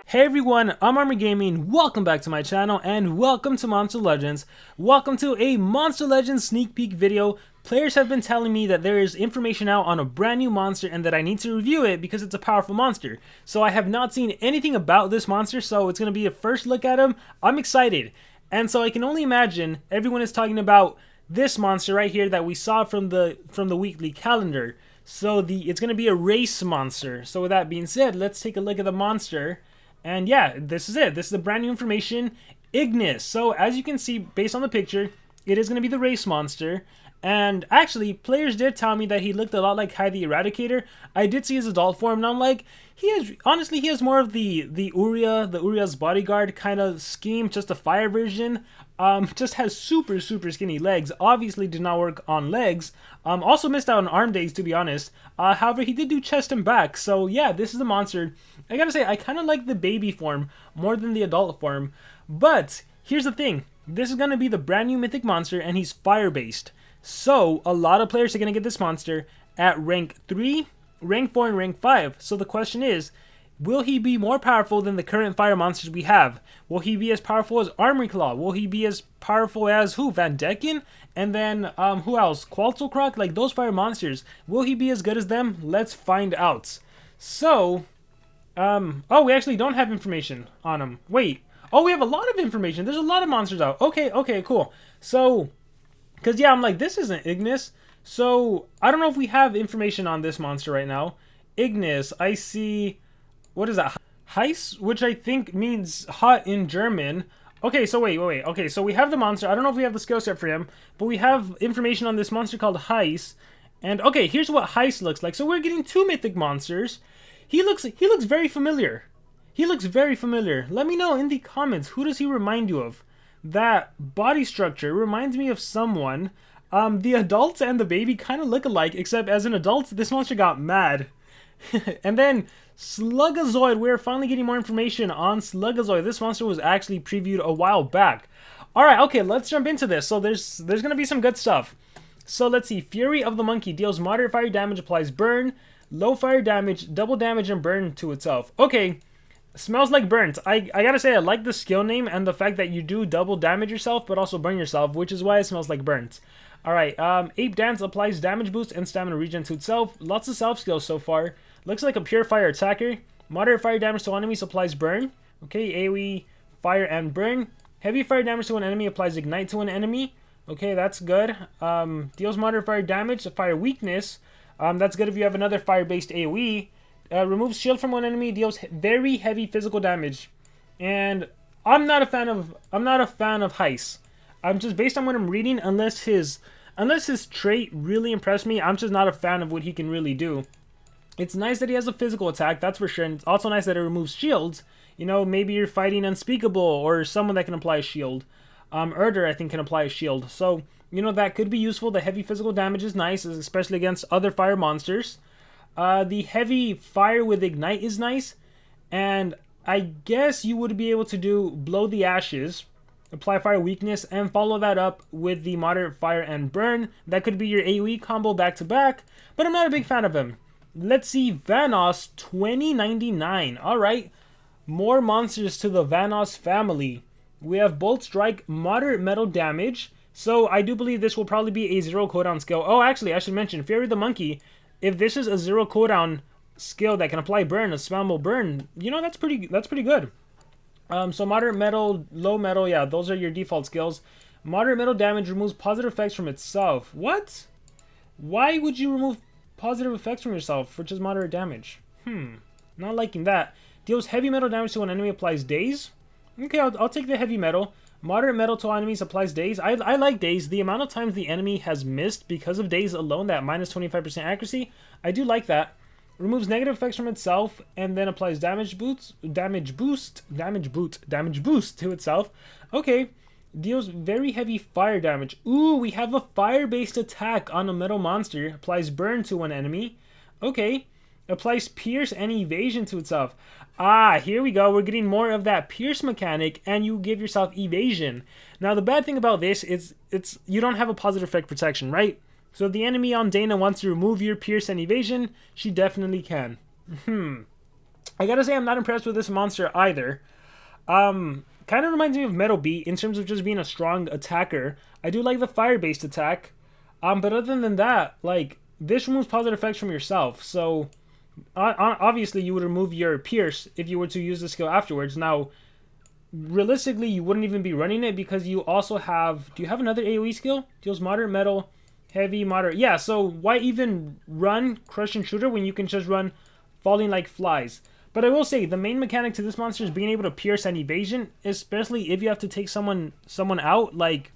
Hey everyone, I'm Armor Gaming, welcome back to my channel, and welcome to Monster Legends. Welcome to a Monster Legends sneak peek video. Players have been telling me that there is information out on a brand new monster and that I need to review it because it's a powerful monster. So I have not seen anything about this monster, so it's going to be a first look at him. I'm excited. And so I can only imagine everyone is talking about this monster right here that we saw from the weekly calendar. So it's going to be a race monster. So with that being said, let's take a look at the monster. And yeah, this is it. This is the brand new information, Ignis. So as you can see, based on the picture, it is going to be the race monster. And actually, players did tell me that he looked a lot like Kai the Eradicator. I did see his adult form, and I'm like, he has more of the Uria's bodyguard kind of scheme, just a fire version. Just has super skinny legs. Obviously did not work on legs. Also missed out on arm days, to be honest. However, he did do chest and back. So yeah, this is the monster. I gotta say, I kind of like the baby form more than the adult form. But here's the thing. This is gonna be the brand new mythic monster, and he's fire based. So a lot of players are gonna get this monster at rank 3, rank 4, and rank 5. So the question is, will he be more powerful than the current fire monsters we have? Will he be as powerful as Armor Claw? Will he be as powerful as who? Van Decken? And then who else? Quetzalcoatl? Like those fire monsters. Will he be as good as them? Let's find out. So, oh, we actually don't have information on him. Wait. Oh, we have a lot of information. There's a lot of monsters out. Okay, cool. So, because yeah, I'm like, this isn't Ignis. So, I don't know if we have information on this monster right now. Ignis, I see. What is that? Heist, which I think means hot in German. Okay, so wait. Okay, so we have the monster. I don't know if we have the skill set for him, but we have information on this monster called Heist. And okay, here's what Heist looks like. So we're getting two mythic monsters. He looks very familiar. He looks very familiar. Let me know in the comments, who does he remind you of? That body structure reminds me of someone. The adults and the baby kind of look alike, except as an adult, this monster got mad. And then Slugazoid, we're finally getting more information on Slugazoid. This monster was actually previewed a while back. Alright, okay, let's jump into this. So there's going to be some good stuff. So let's see. Fury of the Monkey deals moderate fire damage, applies burn, low fire damage, double damage, and burn to itself. Okay, smells like burnt. I gotta say, I like the skill name and the fact that you do double damage yourself, but also burn yourself, which is why it smells like burnt. Alright, Ape Dance applies damage boost and stamina regen to itself. Lots of self skills so far. Looks like a pure fire attacker. Moderate fire damage to enemies applies burn. Okay, AoE, fire, and burn. Heavy fire damage to an enemy applies ignite to an enemy. Okay, that's good. Deals moderate fire damage to fire weakness. That's good if you have another fire-based AoE. Removes shield from one enemy, deals very heavy physical damage. And I'm not a fan of Heist. I'm just, based on what I'm reading, unless his trait really impressed me, I'm just not a fan of what he can really do. It's nice that he has a physical attack, that's for sure, and it's also nice that it removes shields. You know, maybe you're fighting Unspeakable, or someone that can apply a shield. Erder, I think, can apply a shield. So, you know, that could be useful. The heavy physical damage is nice, especially against other fire monsters. The heavy fire with ignite is nice. And I guess you would be able to do Blow the Ashes, apply fire weakness, and follow that up with the moderate fire and burn. That could be your AoE combo back to back, but I'm not a big fan of him. Let's see, Vanoss 2099. Alright, more monsters to the Vanoss family. We have Bolt Strike, moderate metal damage. So I do believe this will probably be a 0 cooldown skill. Oh, actually, I should mention, Fury the Monkey. If this is a 0 cooldown skill that can apply burn, a spammable burn, you know, that's pretty good. So moderate metal, low metal, yeah, those are your default skills. Moderate metal damage removes positive effects from itself. What? Why would you remove positive effects from yourself, which is moderate damage? Not liking that. Deals heavy metal damage to an enemy, applies daze. Okay, I'll take the heavy metal. Moderate metal to enemies applies daze. I like daze. The amount of times the enemy has missed because of daze alone, that minus 25% accuracy, I do like that. Removes negative effects from itself, and then applies damage boost to itself. Okay. Deals very heavy fire damage. Ooh, we have a fire-based attack on a metal monster. Applies burn to one enemy. Okay. Applies pierce and evasion to itself. Ah, here we go. We're getting more of that pierce mechanic, and you give yourself evasion. Now, the bad thing about this is you don't have a positive effect protection, right? So if the enemy on Dana wants to remove your pierce and evasion, she definitely can. I gotta say I'm not impressed with this monster either. Kind of reminds me of Mrbeast in terms of just being a strong attacker. I do like the fire-based attack, but other than that, like, this removes positive effects from yourself. So, obviously, you would remove your Pierce if you were to use the skill afterwards. Now, realistically, you wouldn't even be running it because you also have... Do you have another AoE skill? Deals moderate metal, heavy, moderate... Yeah, so why even run Crush and Shooter when you can just run Falling Like Flies? But I will say, the main mechanic to this monster is being able to pierce and evasion, especially if you have to take someone out. Like,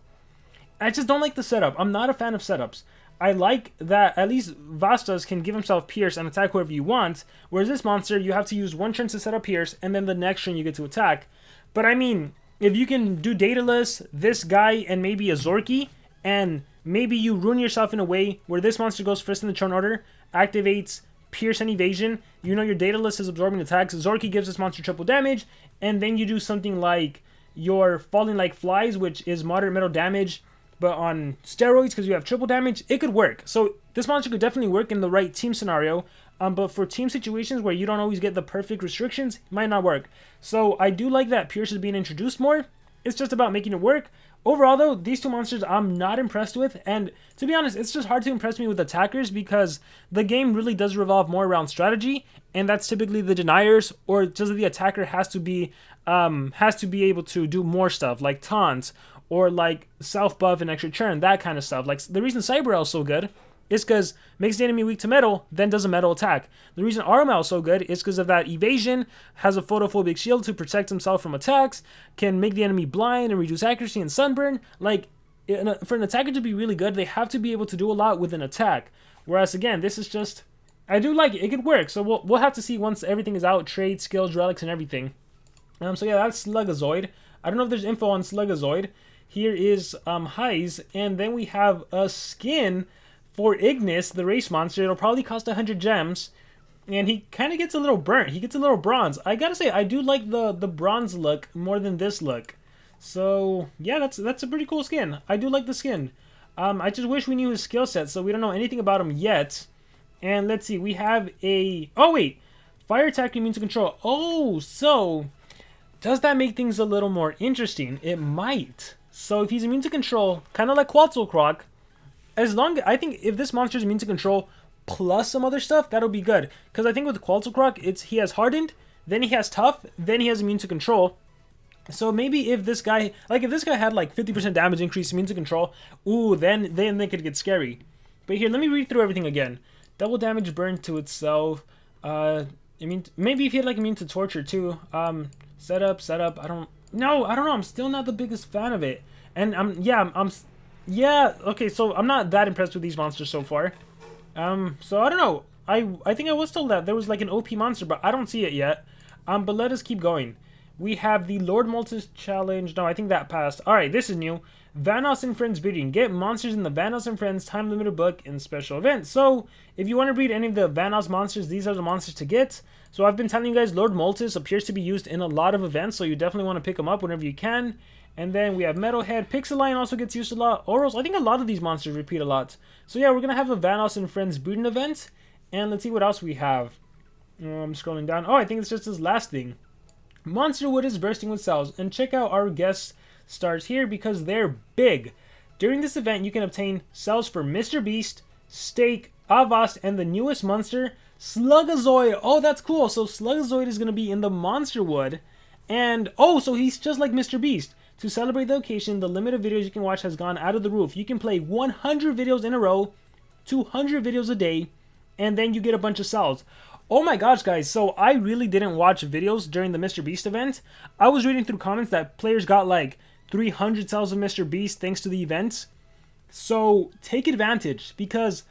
I just don't like the setup. I'm not a fan of setups. I like that at least Vastas can give himself pierce and attack whoever you want, whereas this monster, you have to use one turn to set up pierce, and then the next turn you get to attack. But I mean, if you can do Daedalus, this guy, and maybe a Zorky, and maybe you ruin yourself in a way where this monster goes first in the turn order, activates Pierce and Evasion, you know your Daedalus is absorbing attacks, Zorky gives this monster triple damage, and then you do something like your Falling Like Flies, which is moderate metal damage, but on steroids because you have triple damage, it could work. So this monster could definitely work in the right team scenario, but for team situations where you don't always get the perfect restrictions, it might not work. So I do like that Pierce is being introduced more. It's just about making it work. Overall, though, these two monsters I'm not impressed with, and to be honest, it's just hard to impress me with attackers because the game really does revolve more around strategy, and that's typically the deniers, or just the attacker has to be able to do more stuff, like taunts, or like self-buff and extra churn, that kind of stuff. Like, the reason Cyber is so good is because makes the enemy weak to metal, then does a metal attack. The reason RML is so good is because of that evasion, has a photophobic shield to protect himself from attacks, can make the enemy blind and reduce accuracy and sunburn. Like, for an attacker to be really good, they have to be able to do a lot with an attack. Whereas, again, this is just... I do like it. It could work. So we'll have to see once everything is out, trade, skills, relics, and everything. So yeah, that's Slugazoid. I don't know if there's info on Slugazoid. Here is Heist, and then we have a skin for Ignis, the race monster. It'll probably cost 100 gems, and he kind of gets a little burnt. He gets a little bronze. I gotta say, I do like the bronze look more than this look. So yeah, that's a pretty cool skin. I do like the skin. I just wish we knew his skill set, so we don't know anything about him yet. And let's see, we have a... Oh wait, fire attack immune to control. Oh, so does that make things a little more interesting? It might. So if he's immune to control, kind of like Quetzalcoatl, I think if this monster is immune to control plus some other stuff, that'll be good. Because I think with Quetzalcoatl, he has hardened, then he has tough, then he has immune to control. So maybe if this guy, had like 50% damage increase, immune to control, ooh, then they could get scary. But here, let me read through everything again. Double damage burn to itself. Maybe if he had like immune to torture too. Setup. I don't know. I'm still not the biggest fan of it. And okay, so I'm not that impressed with these monsters so far. So I don't know. I think I was told that there was like an OP monster, but I don't see it yet. But let us keep going. We have the Lord Multis challenge. No, I think that passed. Alright, this is new. Vanoss and Friends breeding. Get monsters in the Vanoss and Friends time limited book in special events. So, if you want to breed any of the Vanoss monsters, these are the monsters to get. So I've been telling you guys, Lord Multis appears to be used in a lot of events, so you definitely want to pick them up whenever you can. And then we have Metalhead. Pixeline also gets used a lot. Oros, I think a lot of these monsters repeat a lot. So yeah, we're going to have a Vanoss and Friends breeding event. And let's see what else we have. I'm scrolling down. Oh, I think it's just this last thing. Monster Wood is bursting with cells. And check out our guest stars here because they're big. During this event, you can obtain cells for Mrbeast, Stake, Avast, and the newest monster, Slugazoid. Oh, that's cool. So Slugazoid is going to be in the Monster Wood. And, oh, so he's just like Mrbeast. To celebrate the occasion, the limit of videos you can watch has gone out of the roof. You can play 100 videos in a row, 200 videos a day, and then you get a bunch of cells. Oh my gosh, guys, so I really didn't watch videos during the Mrbeast event. I was reading through comments that players got like 300 cells of Mrbeast thanks to the event. So take advantage because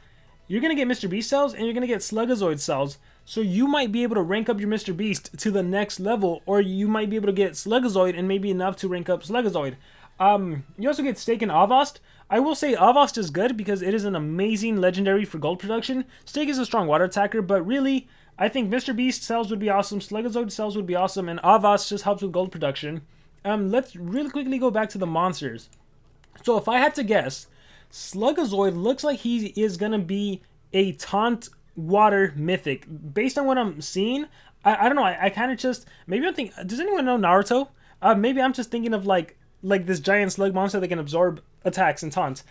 you're going to get Mrbeast cells and you're going to get Slugazoid cells. So you might be able to rank up your Mrbeast to the next level, or you might be able to get Slugazoid and maybe enough to rank up Slugazoid. You also get Stake and Avast. I will say Avast is good because it is an amazing legendary for gold production. Stake is a strong water attacker, but really, I think Mrbeast cells would be awesome, Slugazoid cells would be awesome, and Avast just helps with gold production. Let's really quickly go back to the monsters. So if I had to guess, Slugazoid looks like he is going to be a taunt water mythic. Based on what I'm seeing, I don't know. I kind of just maybe I'm thinking. Does anyone know Naruto? Maybe I'm just thinking of like this giant slug monster that can absorb attacks and taunts.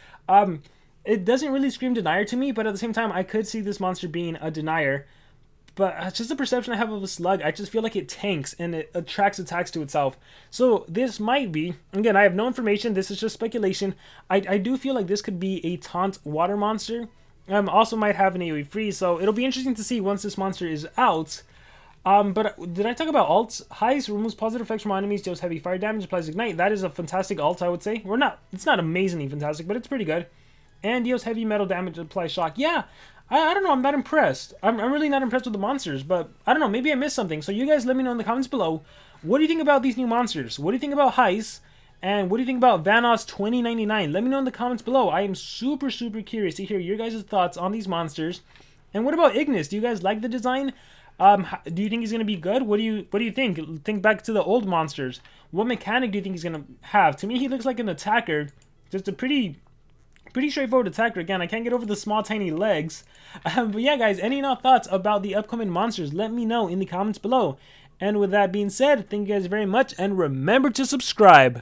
It doesn't really scream denier to me, but at the same time, I could see this monster being a denier. But it's just the perception I have of a slug. I just feel like it tanks and it attracts attacks to itself. So this might be, again, I have no information. This is just speculation. I do feel like this could be a taunt water monster. Also might have an AoE freeze, so it'll be interesting to see once this monster is out. But did I talk about alts? Heist removes positive effects from enemies, deals heavy fire damage, applies ignite. That is a fantastic alt, I would say. Or not, it's not amazingly fantastic, but it's pretty good. And deals heavy metal damage, applies shock. Yeah, I don't know, I'm not impressed. I'm really not impressed with the monsters, but I don't know, maybe I missed something. So you guys let me know in the comments below. What do you think about these new monsters? What do you think about Heist? And what do you think about Vanoss 2099? Let me know in the comments below. I am super curious to hear your guys' thoughts on these monsters. And what about Ignis? Do you guys like the design? Do you think he's gonna be good? What do you think? Think back to the old monsters. What mechanic do you think he's gonna have? To me, he looks like an attacker. Just a pretty straightforward attacker. Again, I can't get over the small tiny legs. But yeah, guys, any thoughts about the upcoming monsters? Let me know in the comments below. And with that being said, thank you guys very much, and remember to subscribe.